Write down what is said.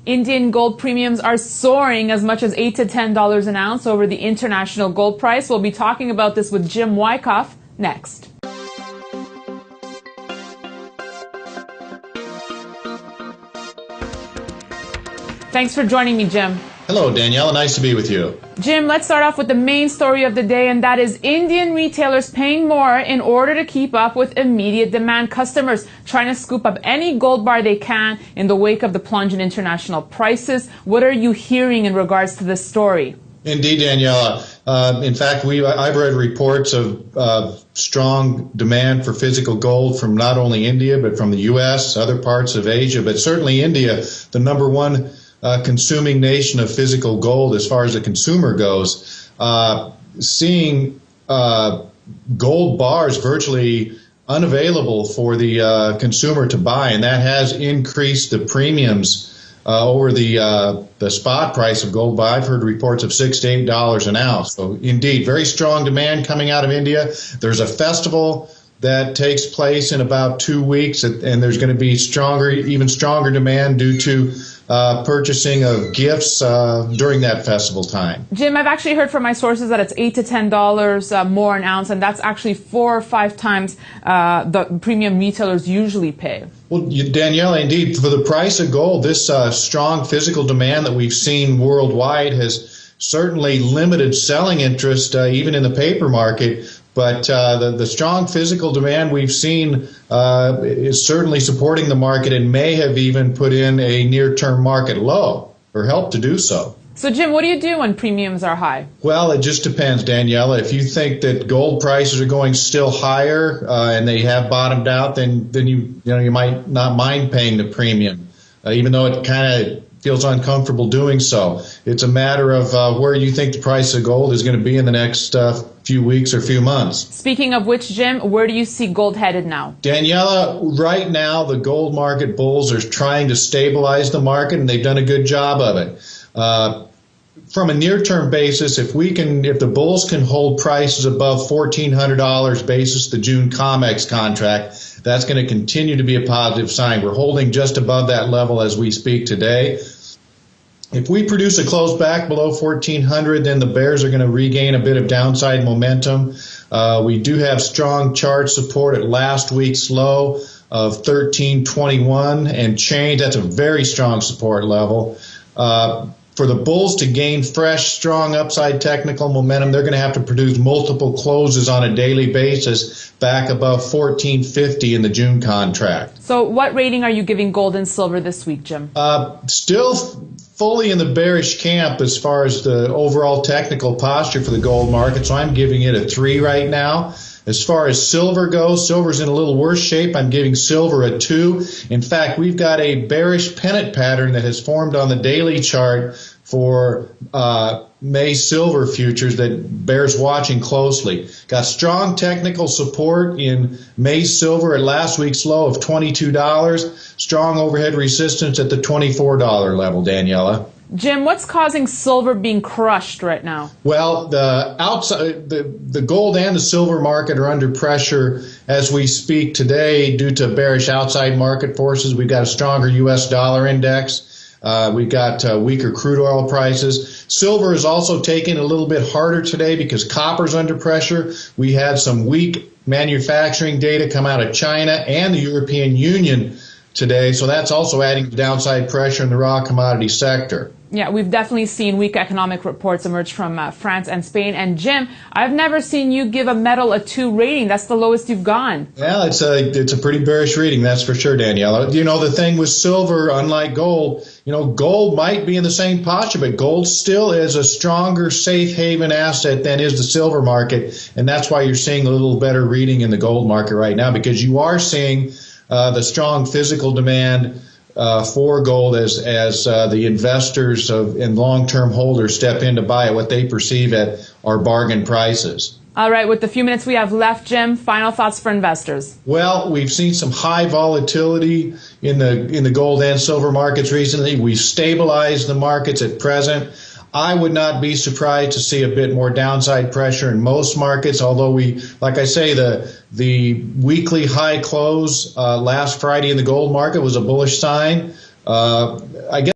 Indian gold premiums are soaring as much as $8 to $10 an ounce over the international gold price. We'll be talking about this with Jim Wyckoff next. Thanks for joining me, Jim. Hello, Danielle. Nice to be with you. Jim, let's start off with the main story of the day, and that is Indian retailers paying more in order to keep up with immediate demand. Customers trying to scoop up any gold bar they can in the wake of the plunge in international prices. What are you hearing in regards to this story? Indeed, Daniela. In fact, I've read reports of strong demand for physical gold from not only India, but from the U.S., other parts of Asia, but certainly India, the number one consuming nation of physical gold as far as the consumer goes, seeing gold bars virtually unavailable for the consumer to buy, and that has increased the premiums over the spot price of gold. But I've heard reports of $6 to $8 an ounce. So indeed, very strong demand coming out of India. There's a festival that takes place in about 2 weeks, and there's going to be even stronger demand due to purchasing of gifts during that festival time. Jim, I've actually heard from my sources that it's $8 to $10 more an ounce, and that's actually 4 or 5 times the premium retailers usually pay. Well, Danielle, indeed, for the price of gold, this strong physical demand that we've seen worldwide has certainly limited selling interest, even in the paper market. But the strong physical demand we've seen is certainly supporting the market and may have even put in a near-term market low or helped to do so. So, Jim, what do you do when premiums are high? Well, it just depends, Daniela. If you think that gold prices are going still higher and they have bottomed out, then you might not mind paying the premium, even though it kind of feels uncomfortable doing so. It's a matter of where you think the price of gold is going to be in the next few weeks or few months. Speaking of which, Jim, where do you see gold headed now? Daniela, right now the gold market bulls are trying to stabilize the market, and they've done a good job of it. From a near-term basis, if the bulls can hold prices above $1,400 basis the June COMEX contract, that's going to continue to be a positive sign. We're holding just above that level as we speak today. If we produce a close back below 1,400, then the bears are going to regain a bit of downside momentum. We do have strong chart support at last week's low of 1321 and change. That's a very strong support level. For the bulls to gain fresh, strong upside technical momentum, they're going to have to produce multiple closes on a daily basis back above 1450 in the June contract. So what rating are you giving gold and silver this week, Jim? Still fully in the bearish camp as far as the overall technical posture for the gold market, so I'm giving it a 3 right now. As far as silver goes, silver's in a little worse shape. I'm giving silver a 2. In fact, we've got a bearish pennant pattern that has formed on the daily chart for May silver futures that bears watching closely. Got strong technical support in May silver at last week's low of $22. Strong overhead resistance at the $24 level, Daniela. Jim, what's causing silver being crushed right now? Well, the gold and the silver market are under pressure as we speak today due to bearish outside market forces. We've got a stronger U.S. dollar index. We've got weaker crude oil prices. Silver is also taking a little bit harder today because copper's under pressure. We had some weak manufacturing data come out of China and the European Union today, so that's also adding to downside pressure in the raw commodity sector. Yeah, we've definitely seen weak economic reports emerge from France and Spain. And Jim, I've never seen you give a metal a 2 rating. That's the lowest you've gone. Yeah, it's a pretty bearish reading, that's for sure, Daniela. You know, the thing with silver, unlike gold, gold might be in the same posture, but gold still is a stronger safe haven asset than is the silver market. And that's why you're seeing a little better reading in the gold market right now, because you are seeing the strong physical demand for gold as the investors and long-term holders step in to buy at what they perceive are bargain prices. All right, with the few minutes we have left, Jim, final thoughts for investors. Well, we've seen some high volatility in the gold and silver markets recently. We've stabilized the markets at present. I would not be surprised to see a bit more downside pressure in most markets, although like I say, the weekly high close last Friday in the gold market was a bullish sign. I guess